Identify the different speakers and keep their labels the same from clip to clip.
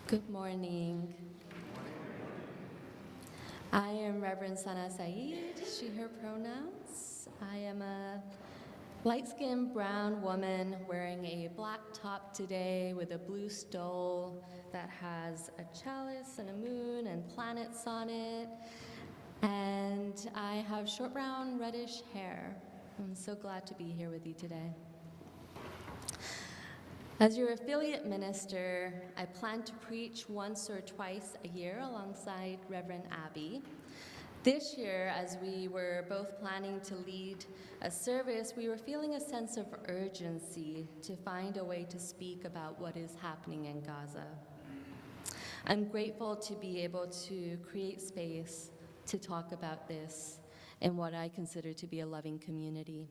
Speaker 1: Good morning. I am Reverend Sana Saeed, she, her pronouns. I am a light-skinned brown woman wearing a black top today with a blue stole that has a chalice and a moon and planets on it. And I have short brown reddish hair. I'm so glad to be here with you today. As your affiliate minister, I plan to preach once or twice a year alongside Reverend Abby. This year, as we were both planning to lead a service, we were feeling a sense of urgency to find a way to speak about what is happening in Gaza. I'm grateful to be able to create space to talk about this in what I consider to be a loving community.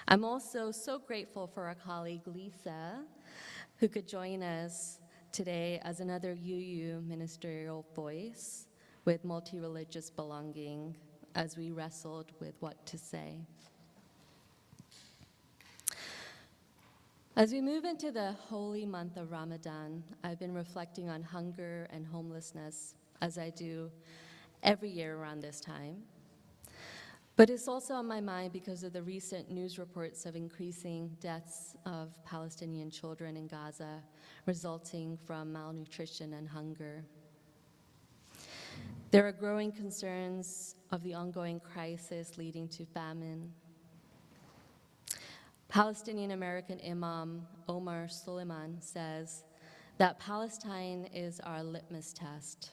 Speaker 1: I'm also so grateful for our colleague Lisa, who could join us today as another UU ministerial voice with multi-religious belonging as we wrestled with what to say. As we move into the holy month of Ramadan, I've been reflecting on hunger and homelessness, as I do every year around this time. But it's also on my mind because of the recent news reports of increasing deaths of Palestinian children in Gaza resulting from malnutrition and hunger. There are growing concerns of the ongoing crisis leading to famine. Palestinian American Imam Omar Suleiman says that Palestine is our litmus test.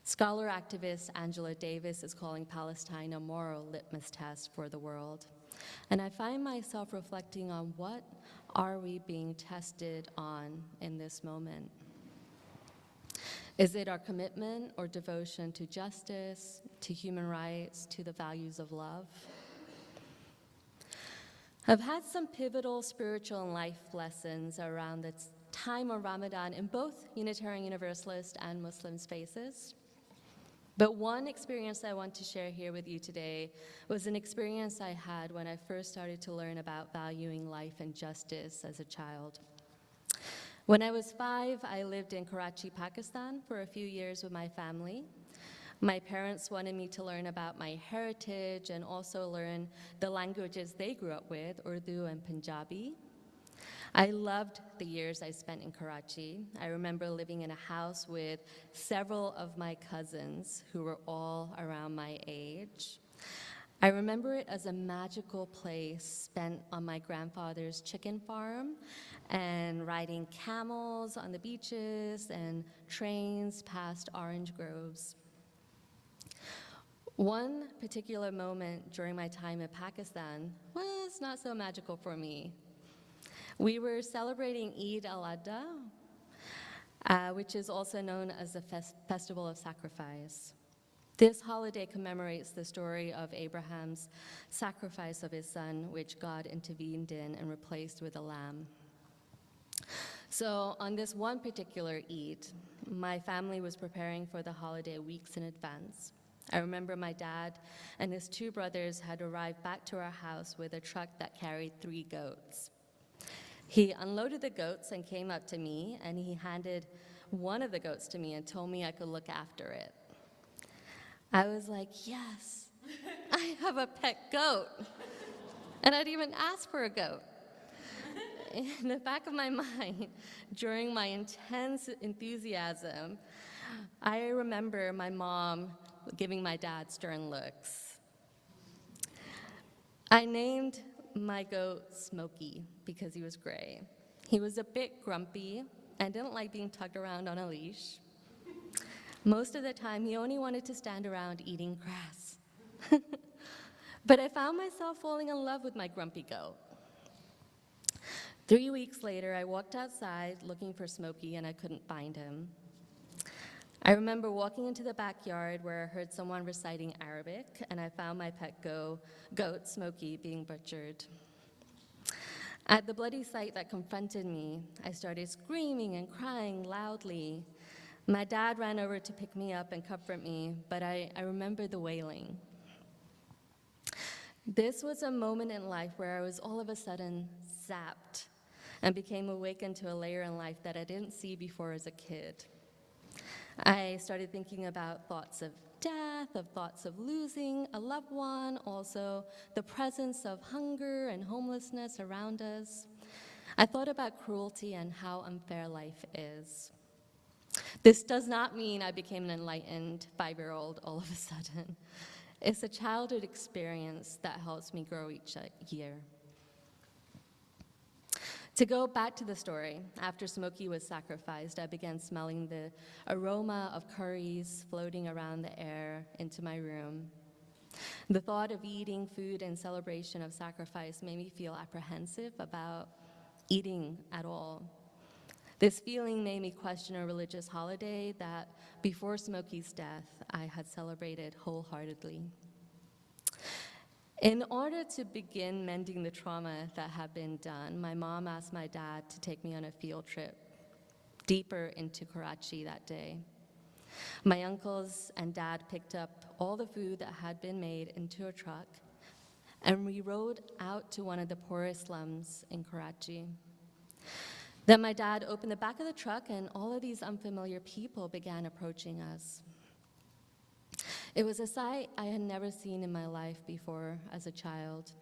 Speaker 1: Scholar activist Angela Davis is calling Palestine a moral litmus test for the world. And I find myself reflecting on what are we being tested on in this moment? Is it our commitment or devotion to justice, to human rights, to the values of love? I've had some pivotal spiritual and life lessons around the time of Ramadan in both Unitarian Universalist and Muslim spaces. But one experience I want to share here with you today was an experience I had when I first started to learn about valuing life and justice as a child. When I was 5, I lived in Karachi, Pakistan for a few years with my family. My parents wanted me to learn about my heritage and also learn the languages they grew up with, Urdu and Punjabi. I loved the years I spent in Karachi. I remember living in a house with several of my cousins who were all around my age. I remember it as a magical place spent on my grandfather's chicken farm and riding camels on the beaches and trains past orange groves. One particular moment during my time in Pakistan was not so magical for me. We were celebrating Eid al-Adha, which is also known as the Festival of Sacrifice. This holiday commemorates the story of Abraham's sacrifice of his son, which God intervened in and replaced with a lamb. So on this one particular Eid, my family was preparing for the holiday weeks in advance. I remember my dad and his 2 brothers had arrived back to our house with a truck that carried 3 goats. He unloaded the goats and came up to me, and he handed one of the goats to me and told me I could look after it. I was like, yes, I have a pet goat. And I'd even asked for a goat. In the back of my mind, during my intense enthusiasm, I remember my mom giving my dad stern looks. I named my goat Smokey because he was gray. He was a bit grumpy and didn't like being tugged around on a leash. Most of the time, he only wanted to stand around eating grass. But I found myself falling in love with my grumpy goat. 3 weeks later, I walked outside looking for Smokey and I couldn't find him. I remember walking into the backyard where I heard someone reciting Arabic, and I found my pet goat, Smokey, being butchered. At the bloody sight that confronted me, I started screaming and crying loudly. My dad ran over to pick me up and comfort me, but I remember the wailing. This was a moment in life where I was all of a sudden zapped. and became awakened to a layer in life that I didn't see before as a kid. I started thinking about thoughts of death, of thoughts of losing a loved one, also the presence of hunger and homelessness around us. I thought about cruelty and how unfair life is. This does not mean I became an enlightened 5-year-old all of a sudden. It's a childhood experience that helps me grow each year. To go back to the story, after Smokey was sacrificed, I began smelling the aroma of curries floating around the air into my room. The thought of eating food in celebration of sacrifice made me feel apprehensive about eating at all. This feeling made me question a religious holiday that, before Smokey's death, I had celebrated wholeheartedly. In order to begin mending the trauma that had been done, my mom asked my dad to take me on a field trip deeper into Karachi that day. My uncles and dad picked up all the food that had been made into a truck, and we rode out to one of the poorest slums in Karachi. Then my dad opened the back of the truck, and all of these unfamiliar people began approaching us. It was a sight I had never seen in my life before as a child.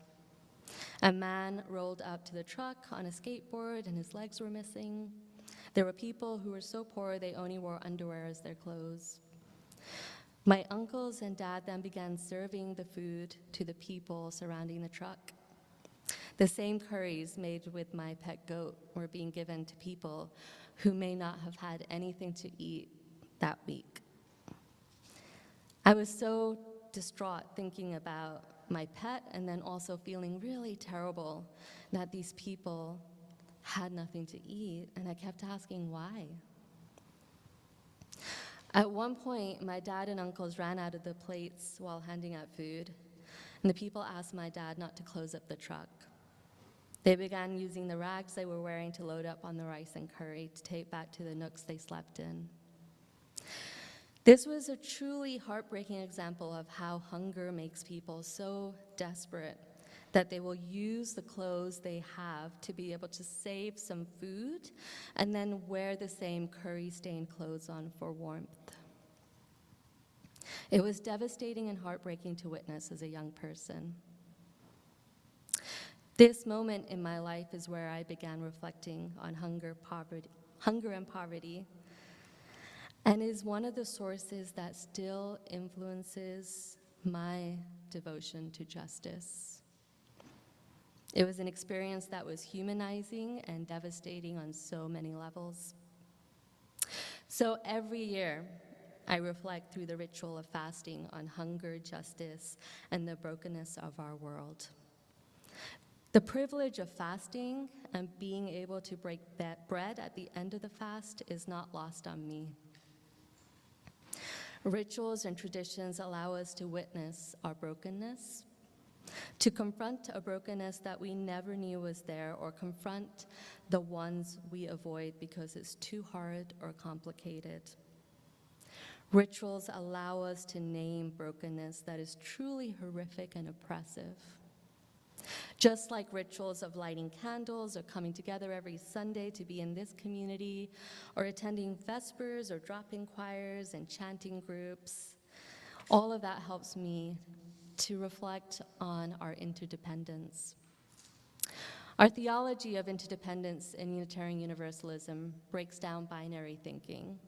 Speaker 1: A man rolled up to the truck on a skateboard and his legs were missing. There were people who were so poor they only wore underwear as their clothes. My uncles and dad then began serving the food to the people surrounding the truck. The same curries made with my pet goat were being given to people who may not have had anything to eat that week. I was so distraught thinking about my pet and then also feeling really terrible that these people had nothing to eat, and I kept asking why. At one point, my dad and uncles ran out of the plates while handing out food, and the people asked my dad not to close up the truck. They began using the rags they were wearing to load up on the rice and curry to take back to the nooks they slept in. This was a truly heartbreaking example of how hunger makes people so desperate that they will use the clothes they have to be able to save some food and then wear the same curry-stained clothes on for warmth. It was devastating and heartbreaking to witness as a young person. This moment in my life is where I began reflecting on hunger and poverty, and is one of the sources that still influences my devotion to justice. It was an experience that was humanizing and devastating on so many levels. So every year, I reflect through the ritual of fasting on hunger, justice, and the brokenness of our world. The privilege of fasting and being able to break that bread at the end of the fast is not lost on me. Rituals and traditions allow us to witness our brokenness, to confront a brokenness that we never knew was there, or confront the ones we avoid because it's too hard or complicated. Rituals allow us to name brokenness that is truly horrific and oppressive. Just like rituals of lighting candles or coming together every Sunday to be in this community, or attending Vespers or drop-in choirs and chanting groups, all of that helps me to reflect on our interdependence. Our theology of interdependence in Unitarian Universalism breaks down binary thinking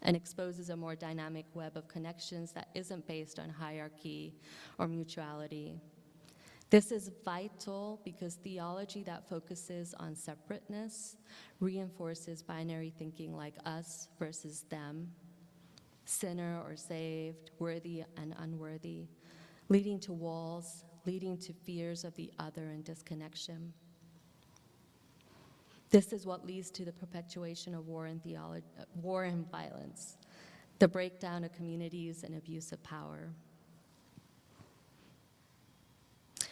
Speaker 1: and exposes a more dynamic web of connections that isn't based on hierarchy or mutuality. This is vital because theology that focuses on separateness reinforces binary thinking like us versus them, sinner or saved, worthy and unworthy, leading to walls, leading to fears of the other and disconnection. This is what leads to the perpetuation of war and violence, the breakdown of communities and abuse of power.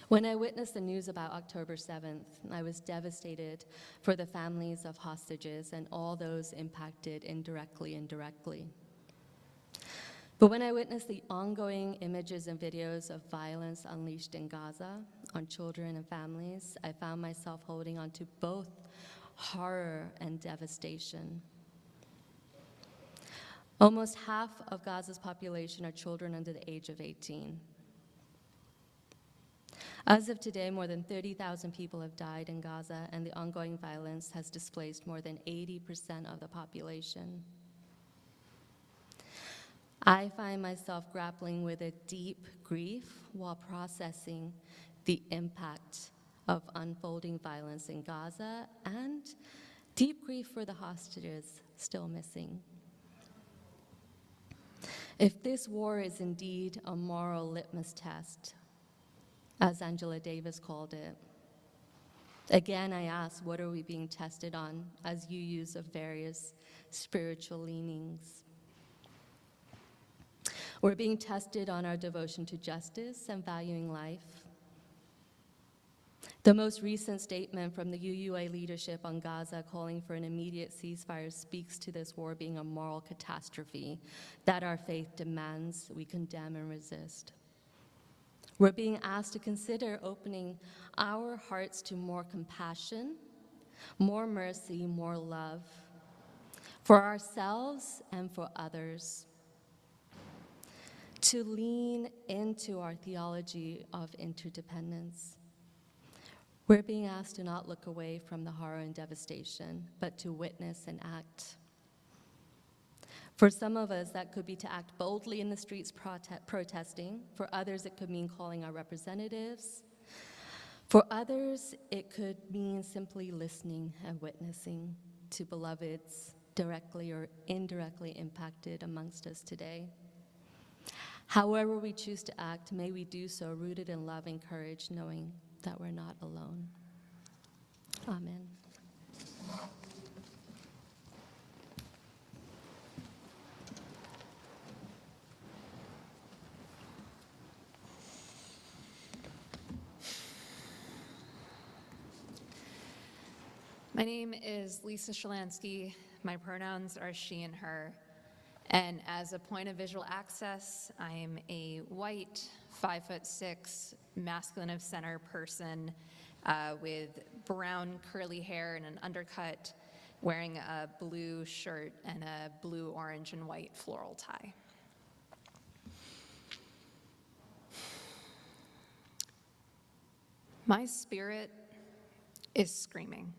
Speaker 1: When I witnessed the news about October 7th, I was devastated for the families of hostages and all those impacted indirectly and directly. But when I witnessed the ongoing images and videos of violence unleashed in Gaza on children and families, I found myself holding on to both horror and devastation. Almost half of Gaza's population are children under the age of 18. As of today, more than 30,000 people have died in Gaza, and the ongoing violence has displaced more than 80% of the population. I find myself grappling with a deep grief while processing the impact of unfolding violence in Gaza and deep grief for the hostages still missing. If this war is indeed a moral litmus test, as Angela Davis called it, again I ask, what are we being tested on as UUs of various spiritual leanings? We're being tested on our devotion to justice and valuing life. The most recent statement from the UUA leadership on Gaza calling for an immediate ceasefire speaks to this war being a moral catastrophe that our faith demands we condemn and resist. We're being asked to consider opening our hearts to more compassion, more mercy, more love for ourselves and for others, to lean into our theology of interdependence. We're being asked to not look away from the horror and devastation, but to witness and act. For some of us, that could be to act boldly in the streets protesting. For others, it could mean calling our representatives. For others, it could mean simply listening and witnessing to beloveds directly or indirectly impacted amongst us today. However we choose to act, may we do so rooted in love and courage, knowing that we're not alone. Amen.
Speaker 2: My name is Lisa Shalansky. My pronouns are she and her. And as a point of visual access, I am a white, 5'6", masculine of center person with brown curly hair and an undercut, wearing a blue shirt and a blue, orange, and white floral tie. My spirit is screaming.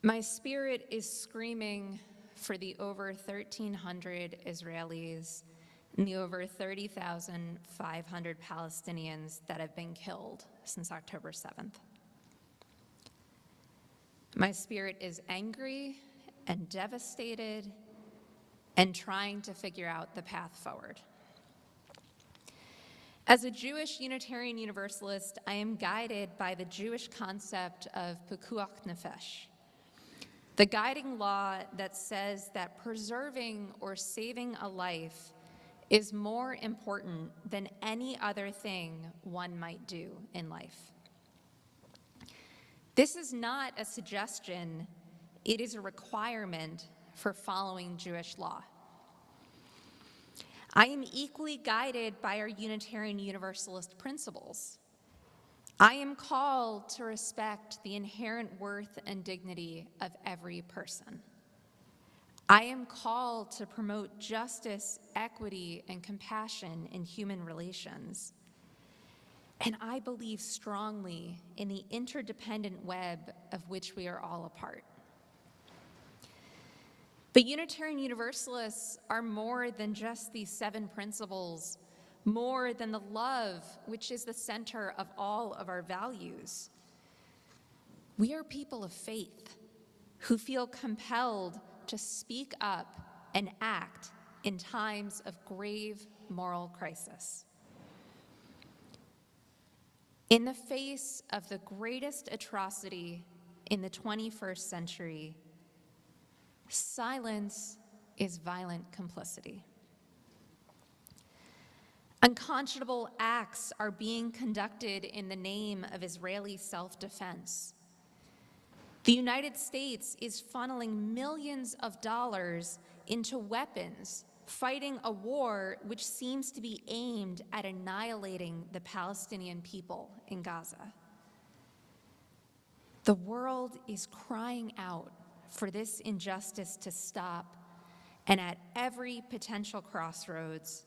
Speaker 2: My spirit is screaming for the over 1,300 Israelis and the over 30,500 Palestinians that have been killed since October 7th. My spirit is angry and devastated and trying to figure out the path forward. As a Jewish Unitarian Universalist, I am guided by the Jewish concept of pikuach nefesh, the guiding law that says that preserving or saving a life is more important than any other thing one might do in life. This is not a suggestion, it is a requirement for following Jewish law. I am equally guided by our Unitarian Universalist principles. I am called to respect the inherent worth and dignity of every person. I am called to promote justice, equity, and compassion in human relations. And I believe strongly in the interdependent web of which we are all a part. But Unitarian Universalists are more than just these 7 principles, more than the love which is the center of all of our values. We are people of faith who feel compelled to speak up and act in times of grave moral crisis. In the face of the greatest atrocity in the 21st century, silence is violent complicity. Unconscionable acts are being conducted in the name of Israeli self-defense. The United States is funneling millions of dollars into weapons, fighting a war which seems to be aimed at annihilating the Palestinian people in Gaza. The world is crying out for this injustice to stop, and at every potential crossroads,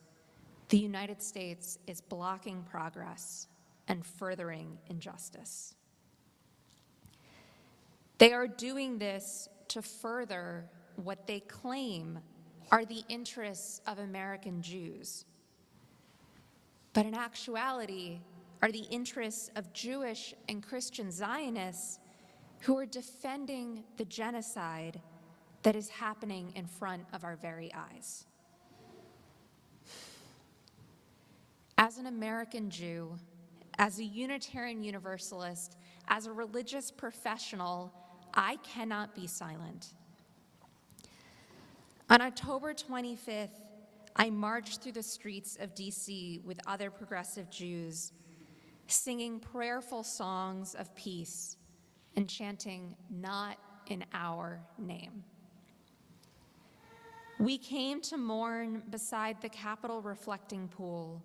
Speaker 2: the United States is blocking progress and furthering injustice. They are doing this to further what they claim are the interests of American Jews, but in actuality are the interests of Jewish and Christian Zionists who are defending the genocide that is happening in front of our very eyes. As an American Jew, as a Unitarian Universalist, as a religious professional, I cannot be silent. On October 25th, I marched through the streets of DC with other progressive Jews, singing prayerful songs of peace and chanting, "Not in our name." We came to mourn beside the Capitol reflecting pool,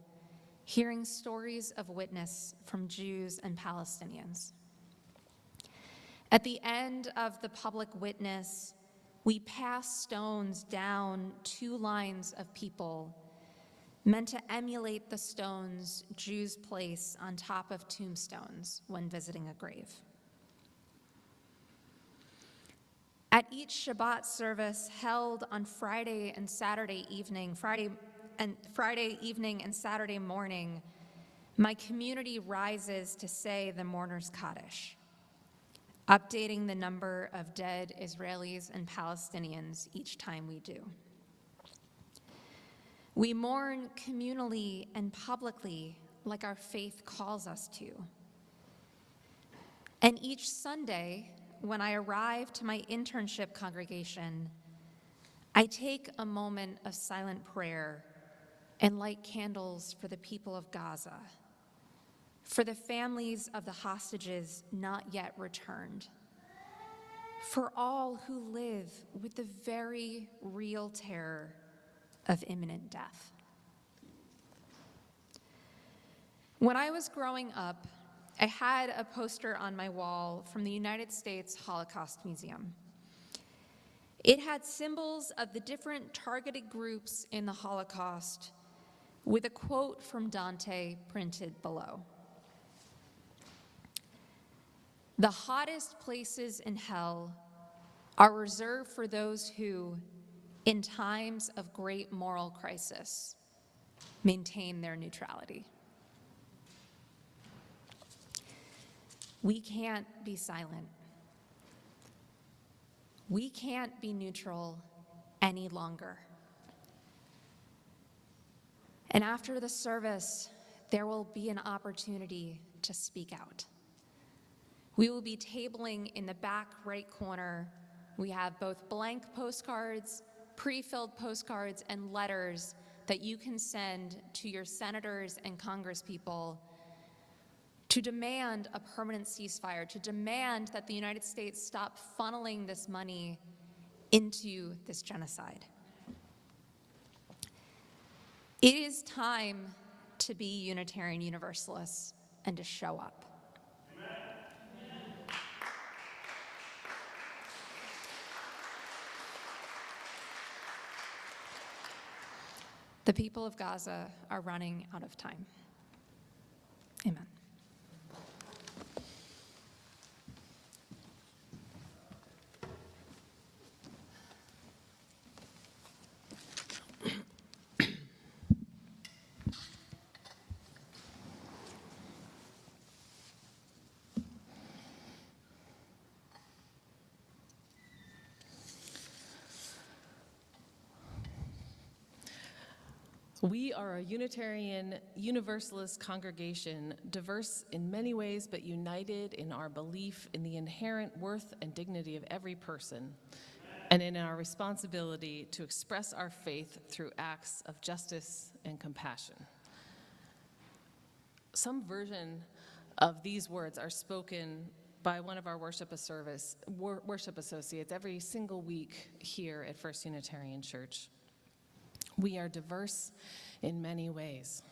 Speaker 2: hearing stories of witness from Jews and Palestinians. At the end of the public witness, we passed stones down 2 lines of people, meant to emulate the stones Jews place on top of tombstones when visiting a grave. At each Shabbat service held on Friday evening and Saturday morning, my community rises to say the Mourner's Kaddish, updating the number of dead Israelis and Palestinians each time we do. We mourn communally and publicly like our faith calls us to. And each Sunday, when I arrive to my internship congregation, I take a moment of silent prayer and light candles for the people of Gaza, for the families of the hostages not yet returned, for all who live with the very real terror of imminent death. When I was growing up, I had a poster on my wall from the United States Holocaust Museum. It had symbols of the different targeted groups in the Holocaust, with a quote from Dante printed below. "The hottest places in hell are reserved for those who, in times of great moral crisis, maintain their neutrality." We can't be silent. We can't be neutral any longer. And after the service, there will be an opportunity to speak out. We will be tabling in the back right corner. We have both blank postcards, pre-filled postcards, and letters that you can send to your senators and congresspeople to demand a permanent ceasefire, to demand that the United States stop funneling this money into this genocide. It is time to be Unitarian Universalists and to show up. Amen. The people of Gaza are running out of time. Amen.
Speaker 3: We are a Unitarian Universalist congregation, diverse in many ways, but united in our belief in the inherent worth and dignity of every person, and in our responsibility to express our faith through acts of justice and compassion. Some version of these words are spoken by one of our worship associates every single week here at First Unitarian Church. We are diverse in many ways.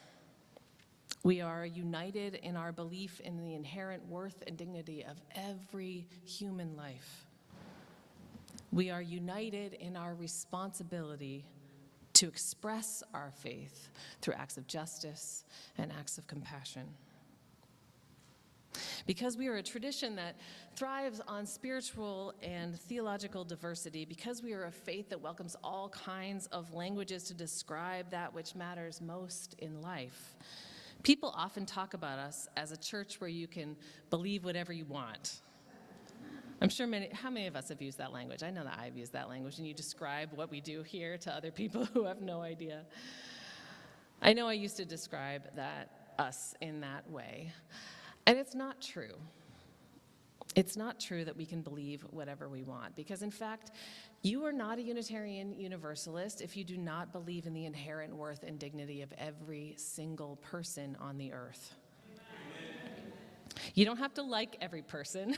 Speaker 3: We are united in our belief in the inherent worth and dignity of every human life. We are united in our responsibility to express our faith through acts of justice and acts of compassion. Because we are a tradition that thrives on spiritual and theological diversity, because we are a faith that welcomes all kinds of languages to describe that which matters most in life, people often talk about us as a church where you can believe whatever you want. I'm sure how many of us have used that language? I know that I've used that language, and you describe what we do here to other people who have no idea. I know I used to describe us in that way. And it's not true. It's not true that we can believe whatever we want, because in fact, you are not a Unitarian Universalist if you do not believe in the inherent worth and dignity of every single person on the earth. Amen. You don't have to like every person.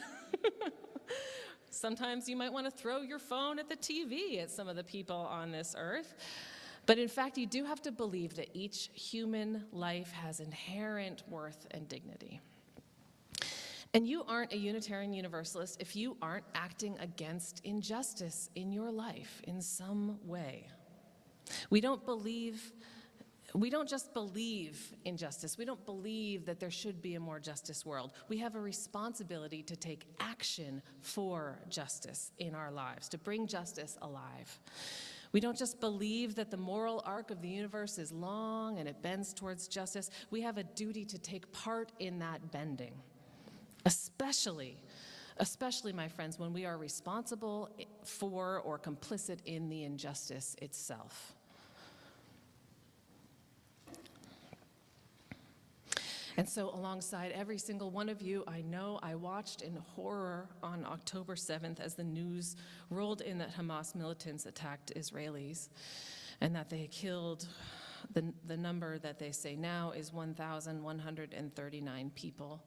Speaker 3: Sometimes you might want to throw your phone at the TV at some of the people on this earth. But in fact, you do have to believe that each human life has inherent worth and dignity. And you aren't a Unitarian Universalist if you aren't acting against injustice in your life in some way. We don't just believe in justice. We don't believe that there should be a more justice world. We have a responsibility to take action for justice in our lives, to bring justice alive. We don't just believe that the moral arc of the universe is long and it bends towards justice. We have a duty to take part in that bending. Especially, my friends, when we are responsible for or complicit in the injustice itself. And so alongside every single one of you, I know I watched in horror on October 7th as the news rolled in that Hamas militants attacked Israelis and that they killed, the number that they say now is 1,139 people,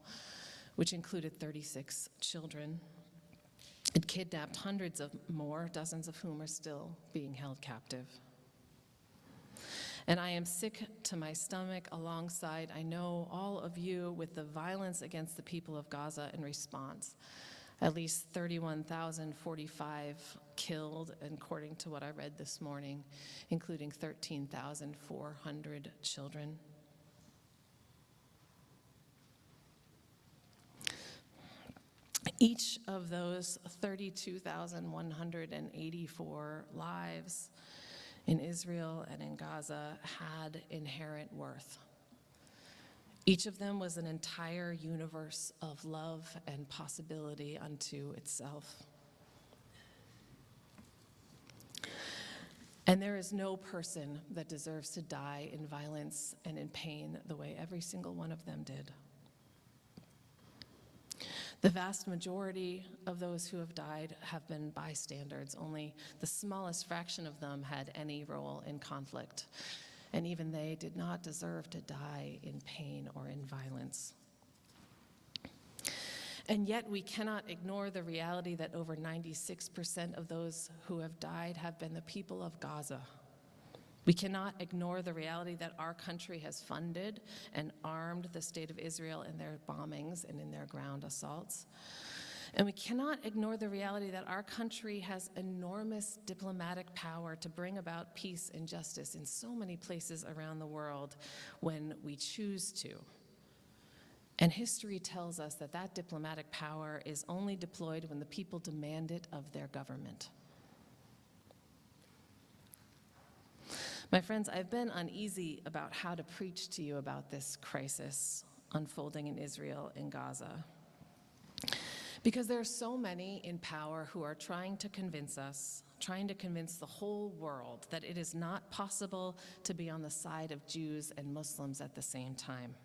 Speaker 3: which included 36 children. It kidnapped hundreds of more, dozens of whom are still being held captive. And I am sick to my stomach alongside, I know, all of you with the violence against the people of Gaza in response. At least 31,045 killed, according to what I read this morning, including 13,400 children. Each of those 32,184 lives in Israel and in Gaza had inherent worth. Each of them was an entire universe of love and possibility unto itself. And there is no person that deserves to die in violence and in pain the way every single one of them did. The vast majority of those who have died have been bystanders. Only the smallest fraction of them had any role in conflict. And even they did not deserve to die in pain or in violence. And yet we cannot ignore the reality that over 96% of those who have died have been the people of Gaza. We cannot ignore the reality that our country has funded and armed the state of Israel in their bombings and in their ground assaults. And we cannot ignore the reality that our country has enormous diplomatic power to bring about peace and justice in so many places around the world when we choose to. And history tells us that that diplomatic power is only deployed when the people demand it of their government. My friends, I've been uneasy about how to preach to you about this crisis unfolding in Israel and Gaza. Because there are so many in power who are trying to convince us, trying to convince the whole world that it is not possible to be on the side of Jews and Muslims at the same time.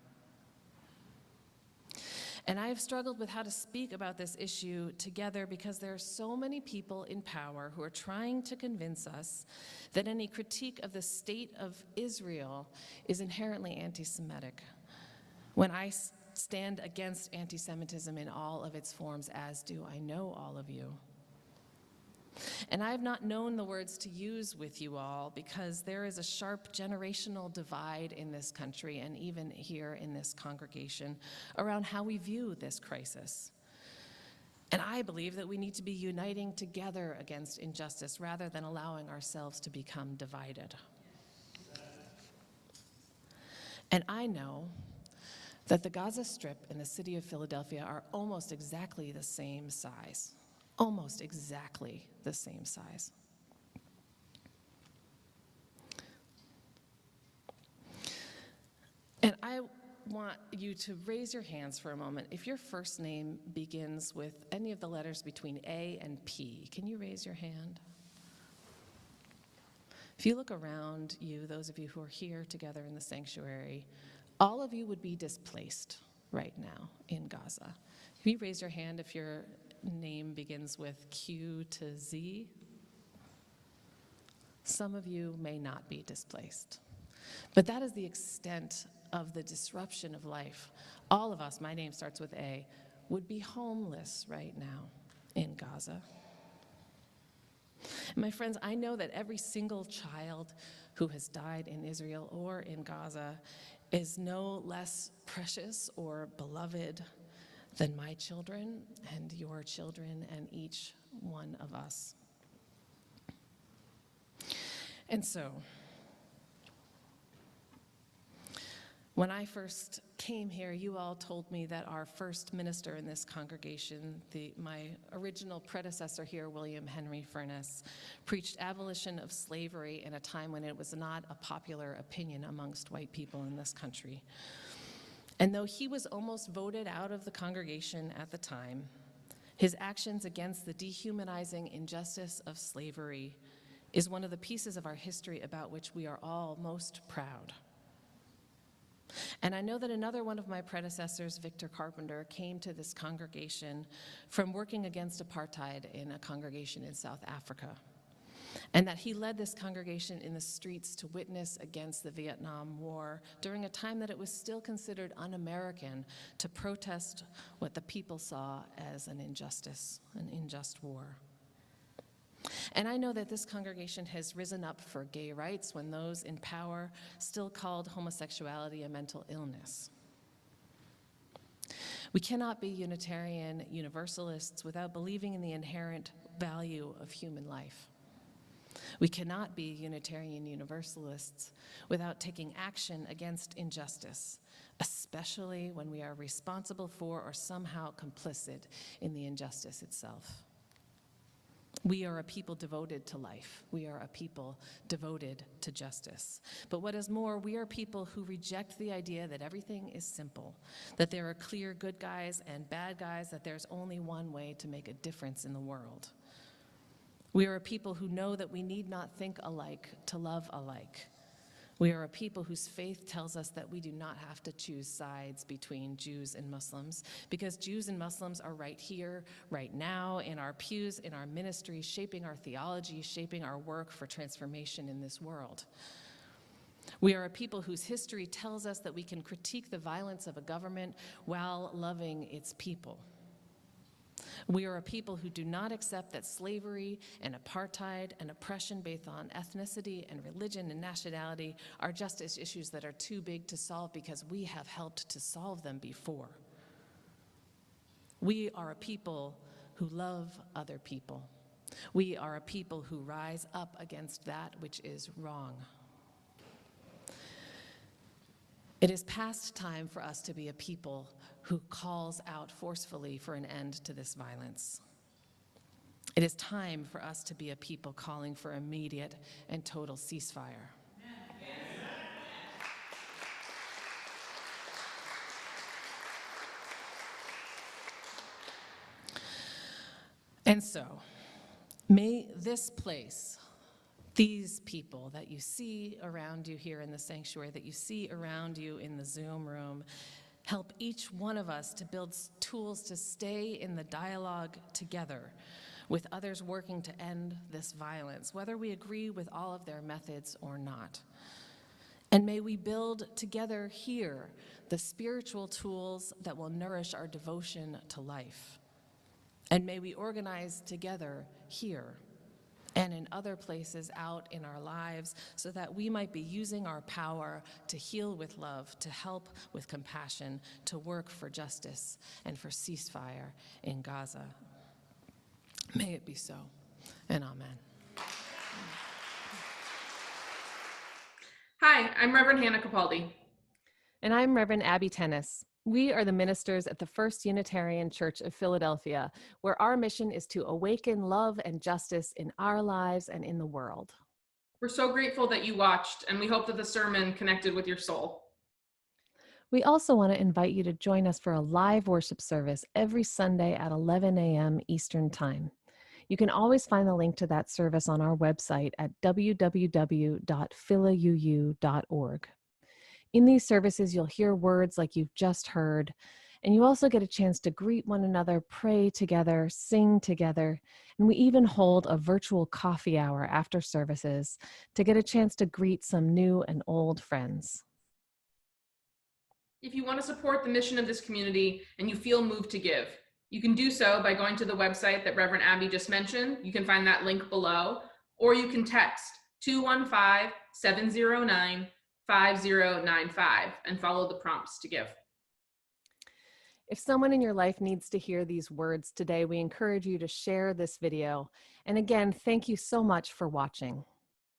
Speaker 3: And I have struggled with how to speak about this issue together because there are so many people in power who are trying to convince us that any critique of the state of Israel is inherently anti-Semitic, when I stand against anti-Semitism in all of its forms, as do I know all of you. And I have not known the words to use with you all because there is a sharp generational divide in this country and even here in this congregation around how we view this crisis. And I believe that we need to be uniting together against injustice rather than allowing ourselves to become divided. And I know that the Gaza Strip and the city of Philadelphia are almost exactly the same size. Almost exactly the same size. And I want you to raise your hands for a moment. If your first name begins with any of the letters between A and P, can you raise your hand? If you look around you, those of you who are here together in the sanctuary, all of you would be displaced right now in Gaza. Can you raise your hand if your name begins with Q to Z? Some of you may not be displaced. But that is the extent of the disruption of life. All of us, my name starts with A, would be homeless right now in Gaza. My friends, I know that every single child who has died in Israel or in Gaza is no less precious or beloved than my children and your children and each one of us. And so, when I first came here, you all told me that our first minister in this congregation, my original predecessor here, William Henry Furness, preached abolition of slavery in a time when it was not a popular opinion amongst white people in this country. And though he was almost voted out of the congregation at the time, his actions against the dehumanizing injustice of slavery is one of the pieces of our history about which we are all most proud. And I know that another one of my predecessors, Victor Carpenter, came to this congregation from working against apartheid in a congregation in South Africa, and that he led this congregation in the streets to witness against the Vietnam War during a time that it was still considered un-American to protest what the people saw as an injustice, an unjust war. And I know that this congregation has risen up for gay rights when those in power still called homosexuality a mental illness. We cannot be Unitarian Universalists without believing in the inherent value of human life. We cannot be Unitarian Universalists without taking action against injustice, especially when we are responsible for or somehow complicit in the injustice itself. We are a people devoted to life. We are a people devoted to justice. But what is more, we are people who reject the idea that everything is simple, that there are clear good guys and bad guys, that there's only one way to make a difference in the world. We are a people who know that we need not think alike to love alike. We are a people whose faith tells us that we do not have to choose sides between Jews and Muslims, because Jews and Muslims are right here, right now, in our pews, in our ministries, shaping our theology, shaping our work for transformation in this world. We are a people whose history tells us that we can critique the violence of a government while loving its people. We are a people who do not accept that slavery and apartheid and oppression based on ethnicity and religion and nationality are justice issues that are too big to solve because we have helped to solve them before. We are a people who love other people. We are a people who rise up against that which is wrong. It is past time for us to be a people who calls out forcefully for an end to this violence. It is time for us to be a people calling for immediate and total ceasefire. And so, may this place, these people that you see around you here in the sanctuary, that you see around you in the Zoom room, help each one of us to build tools to stay in the dialogue together with others working to end this violence, whether we agree with all of their methods or not. And may we build together here the spiritual tools that will nourish our devotion to life. And may we organize together here and in other places out in our lives, so that we might be using our power to heal with love, to help with compassion, to work for justice and for ceasefire in Gaza. May it be so, and amen.
Speaker 4: Hi, I'm Reverend Hannah Capaldi.
Speaker 3: And I'm Reverend Abby Tennis. We are the ministers at the First Unitarian Church of Philadelphia, where our mission is to awaken love and justice in our lives and in the world.
Speaker 4: We're so grateful that you watched, and we hope that the sermon connected with your soul.
Speaker 3: We also want to invite you to join us for a live worship service every Sunday at 11 a.m. Eastern Time. You can always find the link to that service on our website at www.philauu.org. In these services, you'll hear words like you've just heard, and you also get a chance to greet one another, pray together, sing together, and we even hold a virtual coffee hour after services to get a chance to greet some new and old friends.
Speaker 4: If you want to support the mission of this community and you feel moved to give, you can do so by going to the website that Reverend Abby just mentioned. You can find that link below, or you can text 215-709-5095 and follow the prompts to give.
Speaker 3: If someone in your life needs to hear these words today, we encourage you to share this video. And again, thank you so much for watching.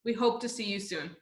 Speaker 4: We hope to see you soon.